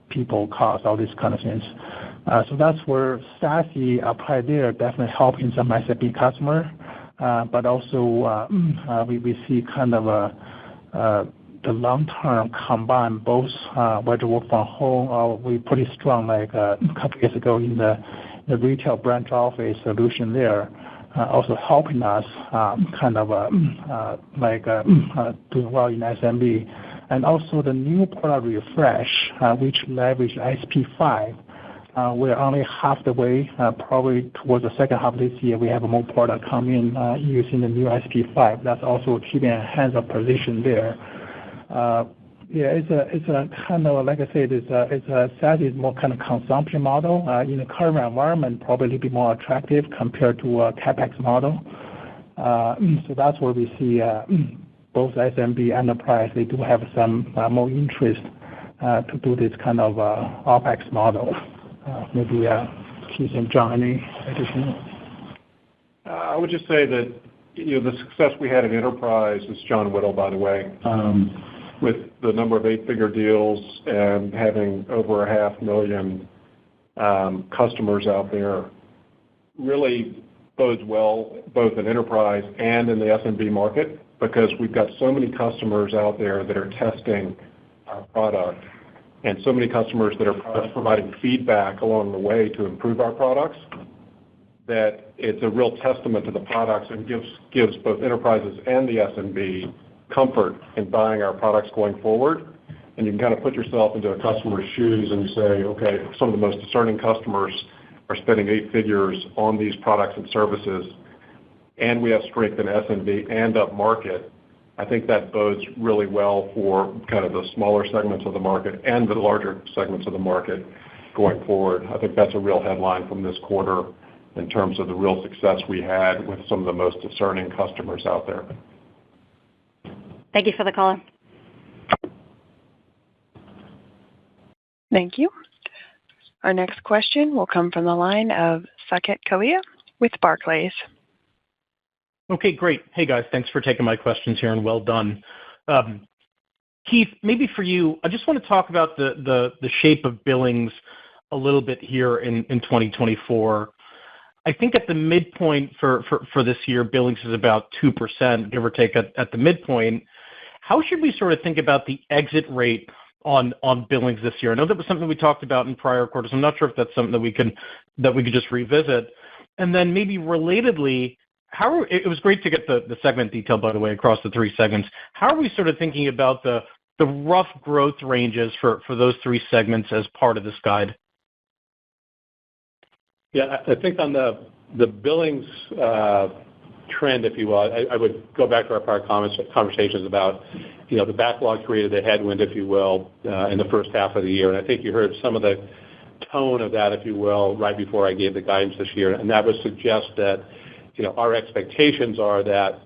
people costs, all these kind of things. So that's where SASE apply there, definitely helping some SMB customer. But also we see kind of the long-term combine both whether work from home or we pretty strong like a couple years ago in the retail branch office solution there, also helping us kind of doing well in SMB. And also the new product refresh, which leverage SP5. We're only half the way, probably towards the second half of this year, we have more product coming using the new SP5. That's also keeping a hands-up position there. It's a kind of, like I said, it's a SASE is more kind of consumption model. In the current environment, probably a little bit more attractive compared to a CapEx model. So that's where we see both SMB enterprise, they do have some more interest to do this kind of OpEx model. Maybe Keith and John, any additional? I would just say that the success we had in enterprise, is John Whittle, by the way, with the number of 8-figure deals and having over 500,000 customers out there, really bodes well both in enterprise and in the SMB market because we've got so many customers out there that are testing our product and so many customers that are providing feedback along the way to improve our products, that it's a real testament to the products and gives both enterprises and the SMB comfort in buying our products going forward. And you can kind of put yourself into a customer's shoes and you say, okay, some of the most discerning customers are spending 8 figures on these products and services, and we have strength in SMB and up market. I think that bodes really well for kind of the smaller segments of the market and the larger segments of the market going forward. I think that's a real headline from this quarter in terms of the real success we had with some of the most discerning customers out there. Thank you for the call. Thank you. Our next question will come from the line of Saket Kalia with Barclays. Okay, great. Hey, guys. Thanks for taking my questions here, and well done. Keith, maybe for you, I just want to talk about the shape of billings a little bit here in 2024. I think at the midpoint for this year, billings is about 2%, give or take at the midpoint. How should we sort of think about the exit rate on billings this year? I know that was something we talked about in prior quarters. I'm not sure if that's something that we could just revisit. And then maybe relatedly, it was great to get the segment detail, by the way, across the 3 segments. How are we sort of thinking about the rough growth ranges for those 3 segments as part of this guide? Yeah, I think on the billings trend, if you will, I would go back to our prior conversations about, the backlog created a headwind, if you will, in the first half of the year. And I think you heard some of the tone of that, if you will, right before I gave the guidance this year. And that would suggest that, our expectations are that,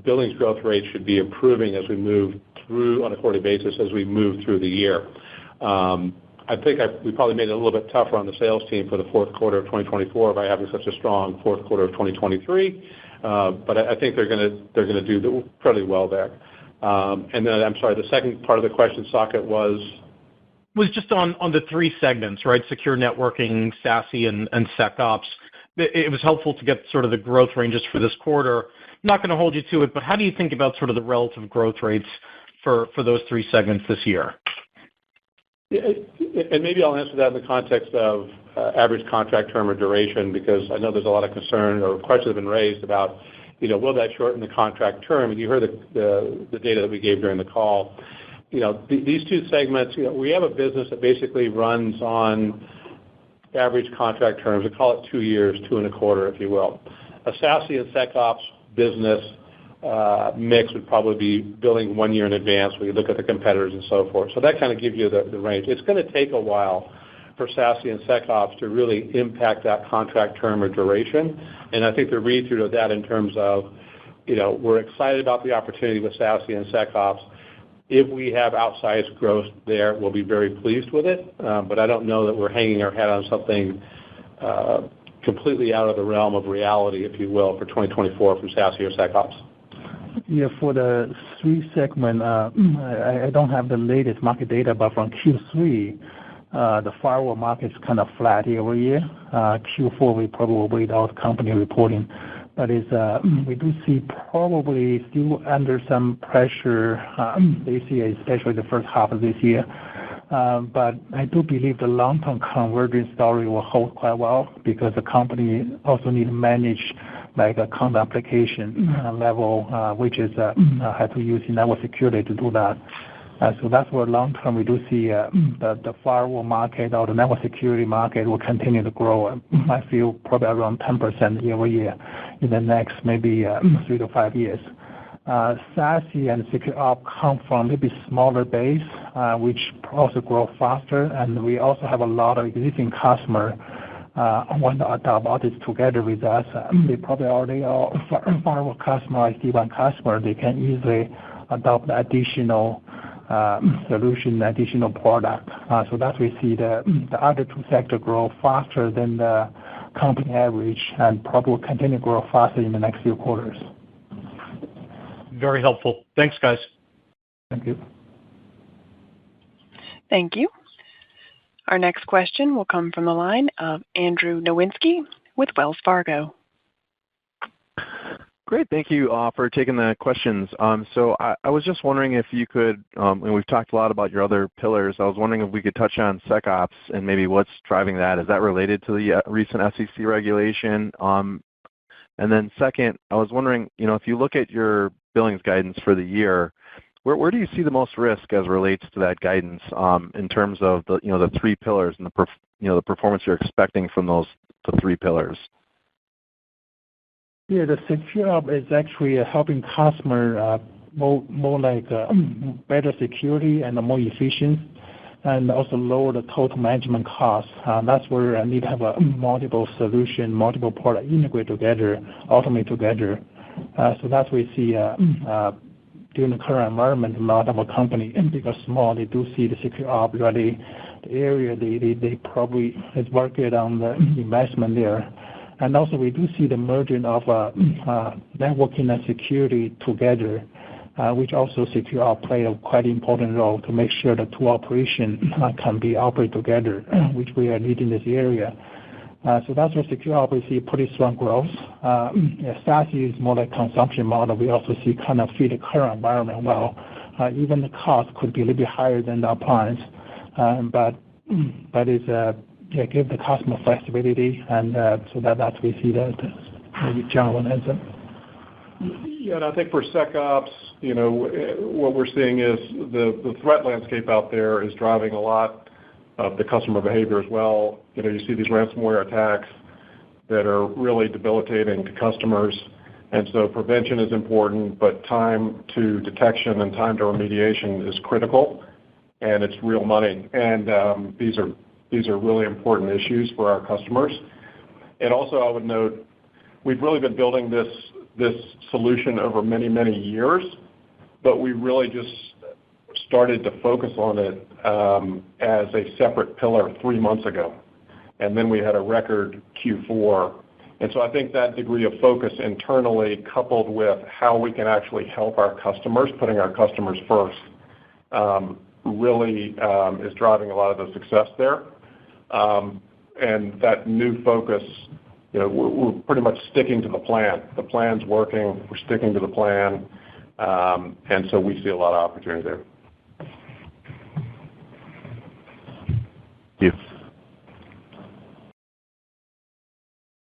billings growth rates should be improving as we move through on a quarterly basis as we move through the year. I think we probably made it a little bit tougher on the sales team for the fourth quarter of 2024 by having such a strong fourth quarter of 2023. But I think they're going to do fairly well there. And then, I'm sorry, the second part of the question, Saket, was just on the three segments, right? Secure networking, SASE, and SecOps. It was helpful to get sort of the growth ranges for this quarter. I'm not going to hold you to it, but how do you think about sort of the relative growth rates for those three segments this year? Yeah, and maybe I'll answer that in the context of average contract term or duration, because I know there's a lot of concern or questions have been raised about, will that shorten the contract term? And you heard the data that we gave during the call. These two segments, we have a business that basically runs on average contract terms. We call it 2 years, 2.25, if you will. A SASE and SecOps business mix would probably be billing 1 year in advance when you look at the competitors and so forth. So that kind of gives you the range. It's going to take a while for SASE and SecOps to really impact that contract term or duration. And I think the read-through of that in terms of, we're excited about the opportunity with SASE and SecOps. If we have outsized growth there, we'll be very pleased with it. But I don't know that we're hanging our hat on something completely out of the realm of reality, if you will, for 2024 from SASE or SecOps. Yeah, for the three segment, I don't have the latest market data, but from Q3, the firewall market is kind of flat year-over-year. Q4, we probably will wait out company reporting. But we do see probably still under some pressure this year, especially the first half of this year. But I do believe the long-term convergence story will hold quite well, because the company also need to manage like a account application level, which is have to use network security to do that. So that's where long term we do see the firewall market or the network security market will continue to grow. I feel probably around 10% year-over-year in the next maybe 3 to 5 years. SASE and SecOps come from maybe smaller base, which also grow faster, and we also have a lot of existing customer want to adopt all this together with us. They probably already are firewall customer, SD-WAN customer. They can easily adopt additional solution, additional product. So that we see the other two sector grow faster than the company average, and probably will continue to grow faster in the next few quarters. Very helpful. Thanks, guys. Thank you. Thank you. Our next question will come from the line of Andrew Nowinski with Wells Fargo. Great. Thank you for taking the questions. So I was just wondering if you could, and we've talked a lot about your other pillars. I was wondering if we could touch on SecOps and maybe what's driving that. Is that related to the recent SEC regulation? And then second, I was wondering, if you look at your billings guidance for the year, where do you see the most risk as it relates to that guidance in terms of the three pillars and the performance you're expecting from the three pillars? Yeah, the SecOps is actually helping customer more like better security and more efficient, and also lower the total management cost. That's where I need to have a multiple solution, multiple product integrate together, automate together. So that's we see during the current environment, a lot of a company, big or small, they do see the SecOps already. The area they probably is working on the investment there. And also we do see the merging of networking and security together, which also SecOps play a quite important role to make sure the two operation can be operate together, which we are leading this area. So that's where SecOps we see pretty strong growth. SASE is more like consumption model. We also see kind of fit the current environment well. Even the cost could be a little bit higher than the appliance, but it's give the customer flexibility, and so that's we see that. Maybe John will answer. Yeah, and I think for SecOps, what we're seeing is the threat landscape out there is driving a lot the customer behavior as well. You see these ransomware attacks that are really debilitating to customers. And so prevention is important, but time to detection and time to remediation is critical, and it's real money. And these are really important issues for our customers. And also, I would note, we've really been building this solution over many, many years, but we really just started to focus on it as a separate pillar 3 months ago. And then we had a record Q4. And so I think that degree of focus internally, coupled with how we can actually help our customers, putting our customers first, really is driving a lot of the success there. And that new focus, we're pretty much sticking to the plan. The plan's working. We're sticking to the plan. And so we see a lot of opportunity there. Thank you.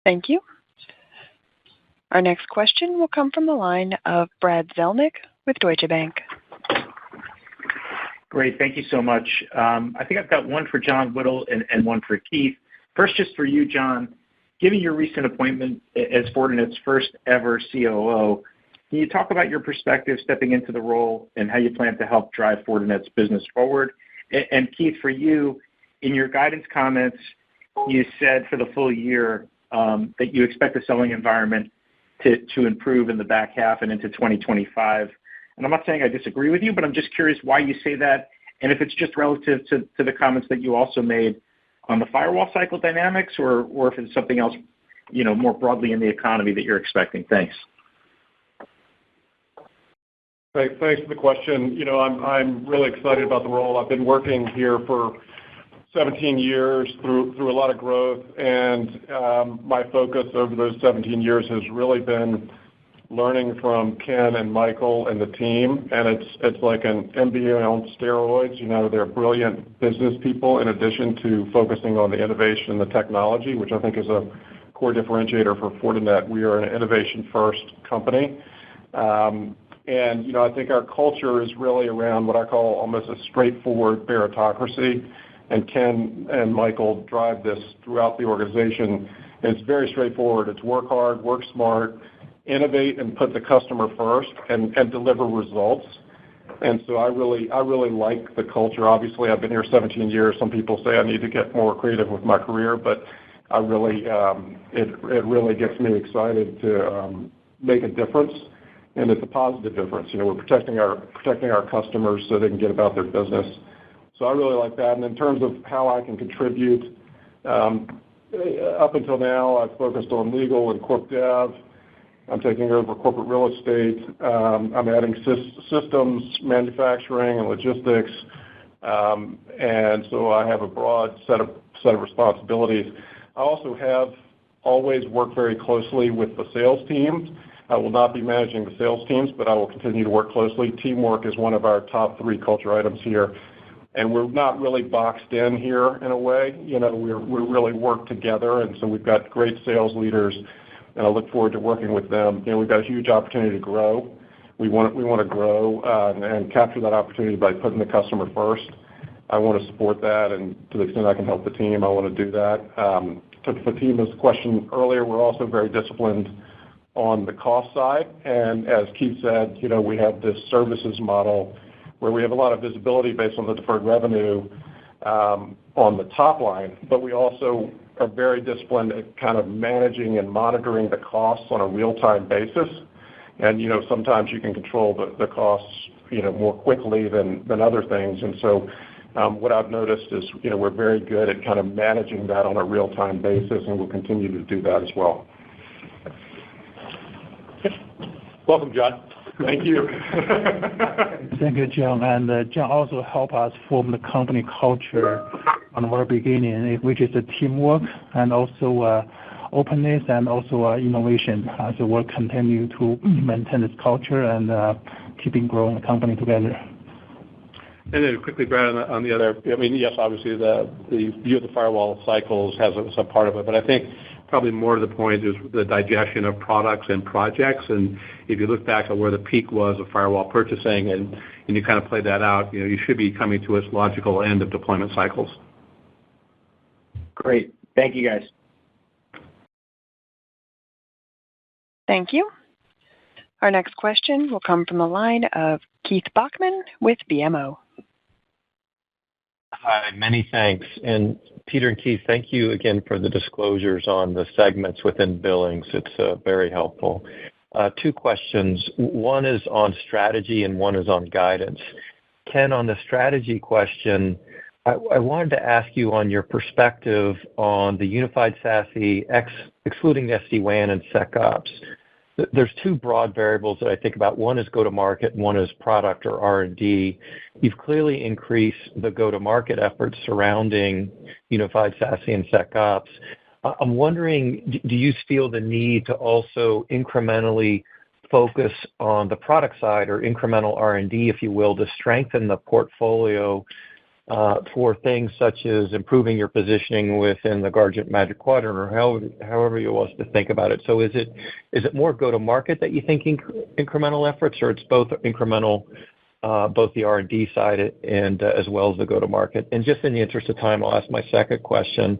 Thank you. Our next question will come from the line of Brad Zelnick with Deutsche Bank. Great. Thank you so much. I think I've got one for John Whittle and one for Keith. First, just for you, John, given your recent appointment as Fortinet's first ever COO, can you talk about your perspective stepping into the role and how you plan to help drive Fortinet's business forward? And Keith, for you, in your guidance comments, you said for the full year that you expect the selling environment to improve in the back half and into 2025. And I'm not saying I disagree with you, but I'm just curious why you say that, and if it's just relative to the comments that you also made on the firewall cycle dynamics, or if it's something else, more broadly in the economy that you're expecting. Thanks. Thanks for the question. I'm really excited about the role. I've been working here for 17 years through a lot of growth, and my focus over those 17 years has really been learning from Ken and Michael and the team, and it's like an MBA on steroids. They're brilliant business people in addition to focusing on the innovation and the technology, which I think is a core differentiator for Fortinet. We are an innovation-first company. And I think our culture is really around what I call almost a straightforward meritocracy. And Ken and Michael drive this throughout the organization. And it's very straightforward. It's work hard, work smart, innovate, and put the customer first, and deliver results. And so I really like the culture. Obviously, I've been here 17 years. Some people say I need to get more creative with my career, but I really it really gets me excited to make a difference, and it's a positive difference. We're protecting our customers so they can get about their business. So I really like that. And in terms of how I can contribute, up until now, I've focused on legal and corp dev. I'm taking over corporate real estate. I'm adding systems, manufacturing, and logistics. And so I have a broad set of responsibilities. I also have always worked very closely with the sales teams. I will not be managing the sales teams, but I will continue to work closely. Teamwork is one of our top 3 culture items here. And we're not really boxed in here in a way. We really work together, and so we've got great sales leaders, and I look forward to working with them. We've got a huge opportunity to grow. We want to grow and capture that opportunity by putting the customer first. I want to support that, and to the extent I can help the team, I want to do that. To Fatima's question earlier, we're also very disciplined on the cost side. And as Keith said, we have this services model where we have a lot of visibility based on the deferred revenue on the top line, but we also are very disciplined at kind of managing and monitoring the costs on a real-time basis. And, sometimes you can control the costs, more quickly than other things. And so what I've noticed is, we're very good at kind of managing that on a real-time basis, and we'll continue to do that as well. Welcome, John. Thank you. Thank you, John. And John also helped us form the company culture on the very beginning, which is teamwork and also openness and also innovation. So we'll continue to maintain this culture and keeping growing the company together. And then quickly, Brad, on the other, yes, obviously the view of the firewall cycles has a part of it, but I think probably more to the point is the digestion of products and projects. And if you look back at where the peak was of firewall purchasing and you kind of play that out, you should be coming to its logical end of deployment cycles. Great. Thank you, guys. Thank you. Our next question will come from the line of Keith Bachman with BMO. Hi, many thanks. And Peter and Keith, thank you again for the disclosures on the segments within billings. It's very helpful. Two questions. One is on strategy and one is on guidance. Ken, on the strategy question, I wanted to ask you on your perspective on the unified SASE, excluding SD-WAN and SecOps. There's two broad variables that I think about. One is go-to-market, and one is product or R&D. You've clearly increased the go-to-market efforts surrounding unified SASE and SecOps. I'm wondering, do you feel the need to also incrementally focus on the product side or incremental R&D, if you will, to strengthen the portfolio for things such as improving your positioning within the Gartner Magic Quadrant, or however you want us to think about it? So is it more go-to-market that you think incremental efforts, or it's both incremental, both the R&D side and as well as the go-to-market? And just in the interest of time, I'll ask my second question.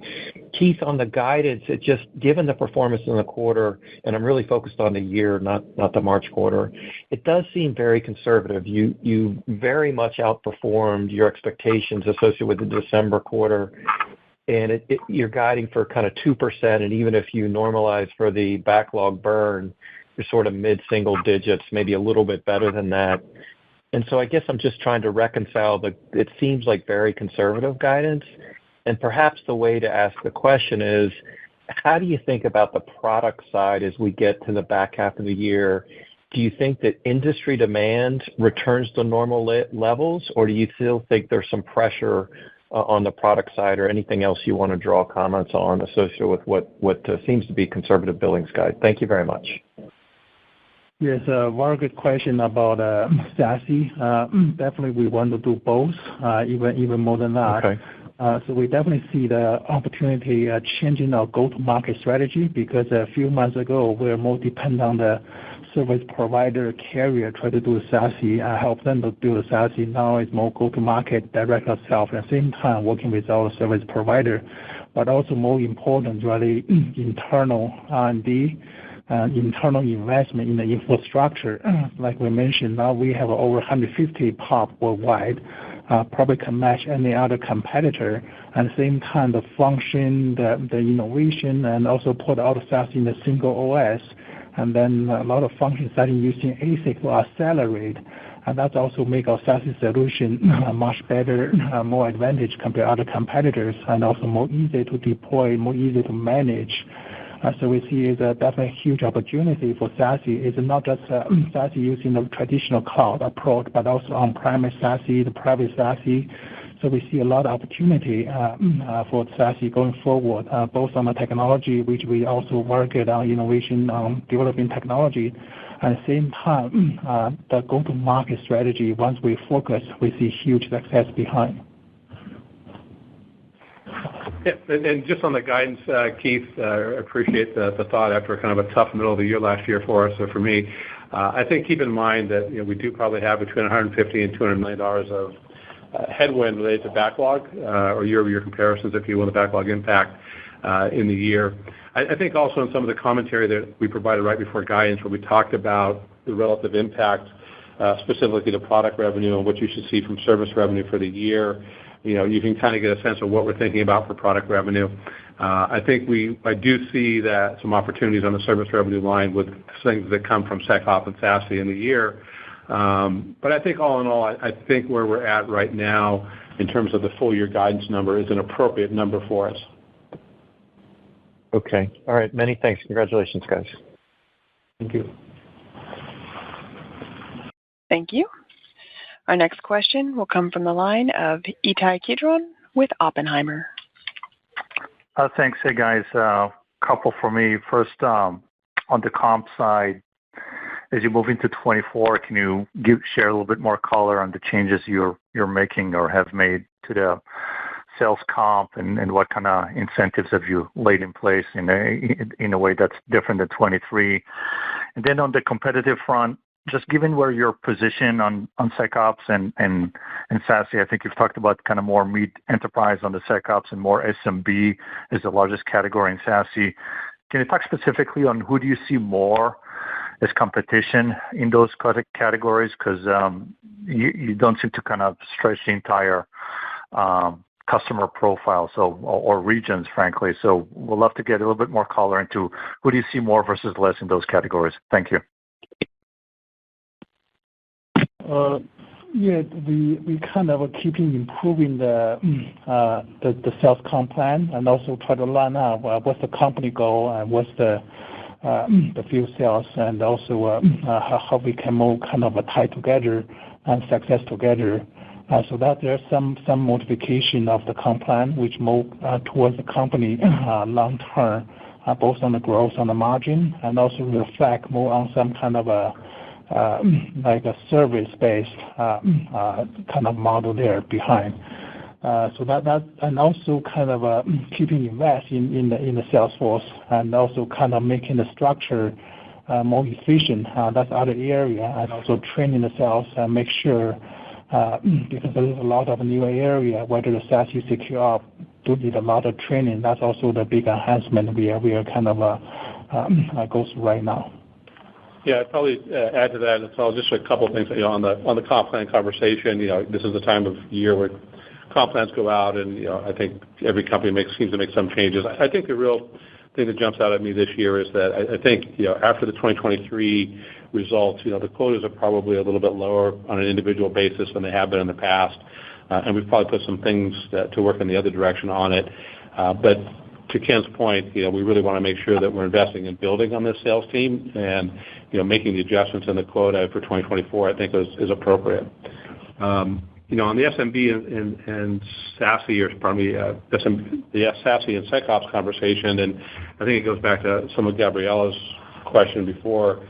Keith, on the guidance, it just given the performance in the quarter, and I'm really focused on the year, not the March quarter, it does seem very conservative. You very much outperformed your expectations associated with the December quarter, and you're guiding for kind of 2%, and even if you normalize for the backlog burn, you're sort of mid-single digits, maybe a little bit better than that. And so I guess I'm just trying to reconcile it seems like very conservative guidance. And perhaps the way to ask the question is, how do you think about the product side as we get to the back half of the year? Do you think that industry demand returns to normal levels, or do you still think there's some pressure on the product side, or anything else you want to draw comments on associated with what seems to be conservative billings guide? Thank you very much. Yes, a very good question about SASE. Definitely we want to do both, even more than that. Okay. So we definitely see the opportunity changing our go-to-market strategy, because a few months ago, we were more dependent on the service provider carrier try to do SASE, help them to do the SASE. Now it's more go-to-market, direct ourselves, at the same time working with our service provider. But also more important, really internal R&D and internal investment in the infrastructure. Like we mentioned, now we have over 150 POP worldwide, probably can match any other competitor. At the same time, the function, the innovation, and also put all the SASE in a single OS. And then a lot of functions starting using ASIC to accelerate. And that also make our SASE solution much better, more advantage compared to other competitors, and also more easy to deploy, more easy to manage. So we see it's definitely a huge opportunity for SASE. It's not just SASE using the traditional cloud approach, but also on-premise SASE, the private SASE. So we see a lot of opportunity for SASE going forward, both on the technology, which we also work at our innovation on developing technology. At the same time, the go-to-market strategy, once we focus, we see huge success behind. Yeah, and just on the guidance, Keith, I appreciate the thought after kind of a tough middle of the year last year for us. So for me, I think keep in mind that we do probably have between $150 and $200 million of headwind related to backlog or year-over-year comparisons, if you will, the backlog impact in the year. I think also in some of the commentary that we provided right before guidance, where we talked about the relative impact specifically to product revenue and what you should see from service revenue for the year. You can kind of get a sense of what we're thinking about for product revenue. I do see that some opportunities on the service revenue line with things that come from SecOps and SASE in the year. But I think all in all, I think where we're at right now in terms of the full year guidance number is an appropriate number for us. Okay. All right. Many thanks. Congratulations, guys. Thank you. Thank you. Our next question will come from the line of Ittai Kidron with Oppenheimer. Thanks. Hey, guys. Couple for me. First, on the comp side, as you move into 24, can you share a little bit more color on the changes you're making or have made to the sales comp, and what kind of incentives have you laid in place in a way that's different than 23? And then on the competitive front, just given where you're positioned on SecOps and SASE, I think you've talked about kind of more mid-enterprise on the SecOps and more SMB is the largest category in SASE. Can you talk specifically on who do you see more as competition in those categories? Because you don't seem to kind of stretch the entire customer profile or regions, frankly. So we'd love to get a little bit more color into who do you see more versus less in those categories. Thank you. Yeah, we kind of keeping improving the sales comp plan and also try to line up what's the company goal and what's the field sales, and also how we can more kind of tie together and success together. So that there's some modification of the comp plan, which move towards the company long term, both on the growth on the margin and also reflect more on some kind of a like a service-based kind of model there behind. So that and also kind of keeping invest in the sales force and also kind of making the structure more efficient. That's other area, and also training the sales and make sure because there is a lot of new area, whether the SASE secure op do need a lot of training. That's also the big enhancement we are kind of goes right now. Yeah, I'd probably add to that as well, just a couple of things, on the comp plan conversation. This is the time of year where comp plans go out, and I think every company seems to make some changes. I think the real thing that jumps out at me this year is that I think after the 2023 results, the quotas are probably a little bit lower on an individual basis than they have been in the past, and we've probably put some things to work in the other direction on it. But to Ken's point, we really want to make sure that we're investing in building on this sales team, and making the adjustments in the quota for 2024, I think is appropriate. On the SMB and SASE, or pardon me, the SASE and SecOps conversation, and I think it goes back to some of Gabriella's question before.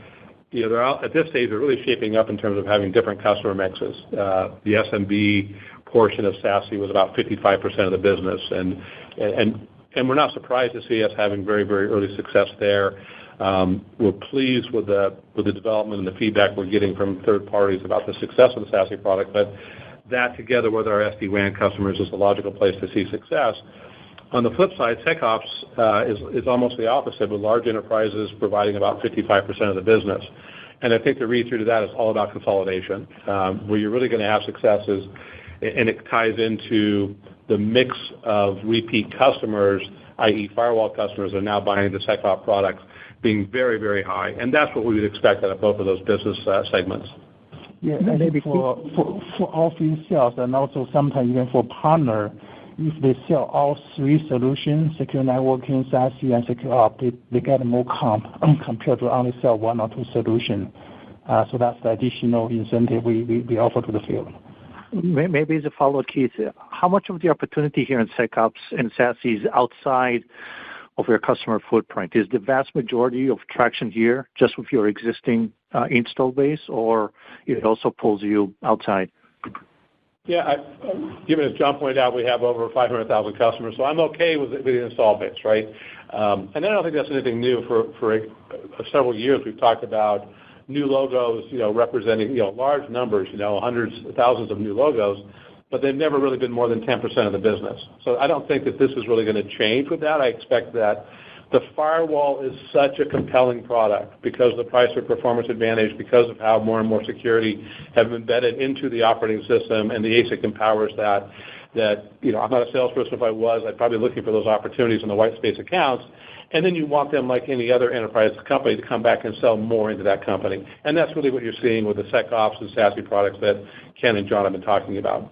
They're out, at this stage, they're really shaping up in terms of having different customer mixes. The SMB portion of SASE was about 55% of the business, and we're not surprised to see us having very, very early success there. We're pleased with the development and the feedback we're getting from third parties about the success of the SASE product, but that together with our SD-WAN customers is the logical place to see success. On the flip side, SecOps is almost the opposite, with large enterprises providing about 55% of the business. And I think the read-through to that is all about consolidation. Where you're really going to have successes, and it ties into the mix of repeat customers, i.e. firewall customers are now buying the SecOps products, being very, very high. And that's what we would expect out of both of those business segments. Yeah, and maybe for all field sales, and also sometimes even for partner, if they sell all three solutions, secure networking, SASE, and secure op, they get more comp compared to only sell one or two solutions. So that's the additional incentive we offer to the field. Maybe as a follow-up, Keith, how much of the opportunity here in SecOps and SASE is outside of your customer footprint? Is the vast majority of traction here just with your existing install base, or it also pulls you outside? Yeah, given as John pointed out, we have over 500,000 customers, so I'm okay with the install base, right? And I don't think that's anything new. For several years, we've talked about new logos, representing large numbers, hundreds, thousands of new logos, but they've never really been more than 10% of the business. So I don't think that this is really going to change with that. I expect that the firewall is such a compelling product because of the price or performance advantage, because of how more and more security have embedded into the operating system, and the ASIC empowers that I'm not a salesperson. If I was, I'd probably be looking for those opportunities in the white space accounts. And then you want them, like any other enterprise company, to come back and sell more into that company. And that's really what you're seeing with the SecOps and SASE products that Ken and John have been talking about.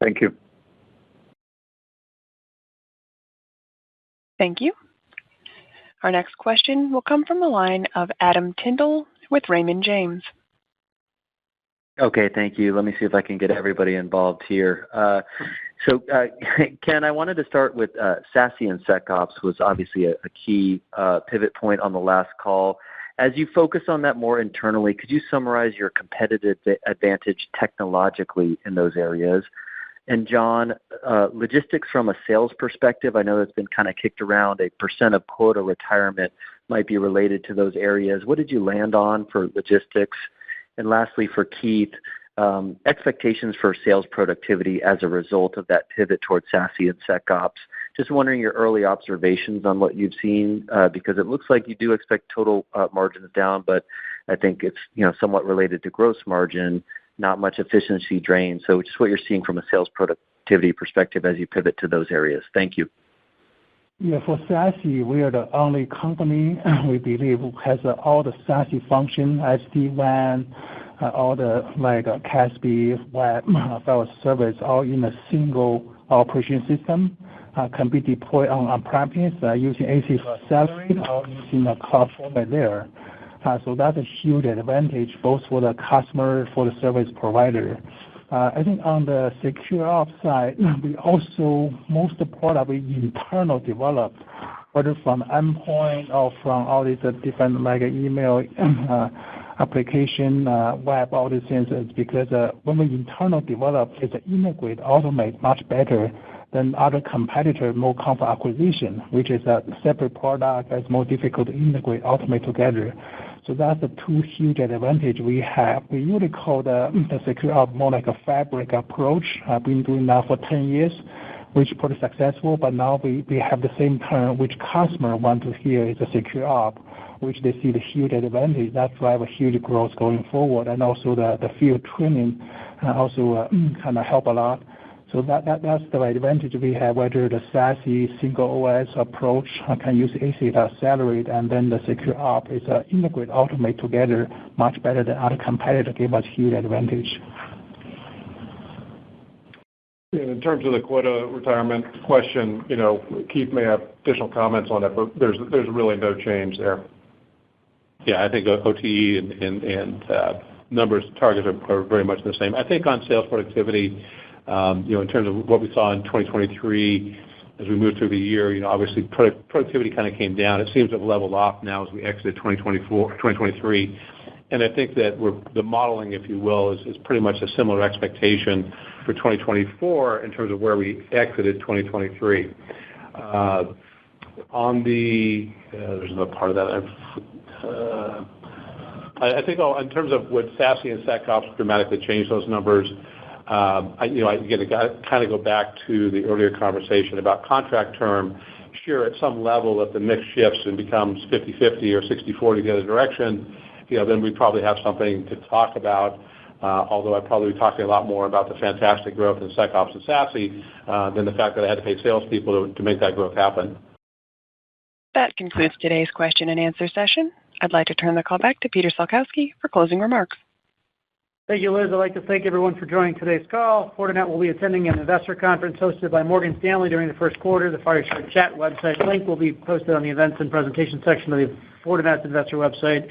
Thank you. Thank you. Our next question will come from the line of Adam Tindall with Raymond James. Okay, thank you. Let me see if I can get everybody involved here. So, Ken, I wanted to start with SASE and SecOps was obviously a key pivot point on the last call. As you focus on that more internally, could you summarize your competitive advantage technologically in those areas? And John, logistics from a sales perspective, I know that's been kind of kicked around, a % of quota retirement might be related to those areas. What did you land on for logistics? And lastly, for Keith, expectations for sales productivity as a result of that pivot towards SASE and SecOps. Just wondering your early observations on what you've seen, because it looks like you do expect total margins down, but I think it's somewhat related to gross margin, not much efficiency drain. So just what you're seeing from a sales productivity perspective as you pivot to those areas. Thank you. Yeah, for SASE, we are the only company we believe who has all the SASE function, SD-WAN, all the CASB, web, file service, all in a single operation system, can be deployed on-premise using AC for accelerate or using a cloud format there. So that's a huge advantage both for the customer, for the service provider. I think on the secure ops side, we also, most of the product we internal developed, whether from endpoint or from all these different email application, web, all these things, is because when we internal develop, it's integrate, automate much better than other competitor, more comfort acquisition, which is a separate product that's more difficult to integrate, automate together. So that's the two huge advantage we have. We usually call the secure ops more like a fabric approach. I've been doing that for 10 years, which is pretty successful, but now we have the same term which customer want to hear is a secure ops, which they see the huge advantage. That drive a huge growth going forward, and also the field training also kind of help a lot. So that's the advantage we have, whether the SASE single OS approach can use AC to accelerate, and then the secure ops is integrate, automate together much better than other competitors, give us huge advantage. In terms of the quota retirement question, Keith may have additional comments on it, but there's really no change there. Yeah, I think OTE and numbers targets are very much the same. I think on sales productivity, in terms of what we saw in 2023 as we moved through the year, obviously productivity kind of came down. It seems to have leveled off now as we exited 2023. And I think that the modeling, if you will, is pretty much a similar expectation for 2024 in terms of where we exited 2023. There's another part of that. I think in terms of would SASE and SecOps dramatically change those numbers, I kind of go back to the earlier conversation about contract term. Sure, at some level, if the mix shifts and becomes 50-50 or 60-40 the other direction, then we probably have something to talk about. Although I'd probably be talking a lot more about the fantastic growth in SecOps and SASE than the fact that I had to pay salespeople to make that growth happen. That concludes today's question and answer session. I'd like to turn the call back to Peter Salkowski for closing remarks. Thank you, Liz. I'd like to thank everyone for joining today's call. Fortinet will be attending an investor conference hosted by Morgan Stanley during the first quarter. The Fireside Chat website link will be posted on the events and presentation section of the Fortinet's investor website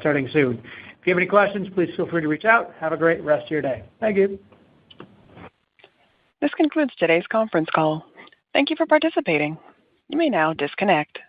starting soon. If you have any questions, please feel free to reach out. Have a great rest of your day. Thank you. This concludes today's conference call. Thank you for participating. You may now disconnect.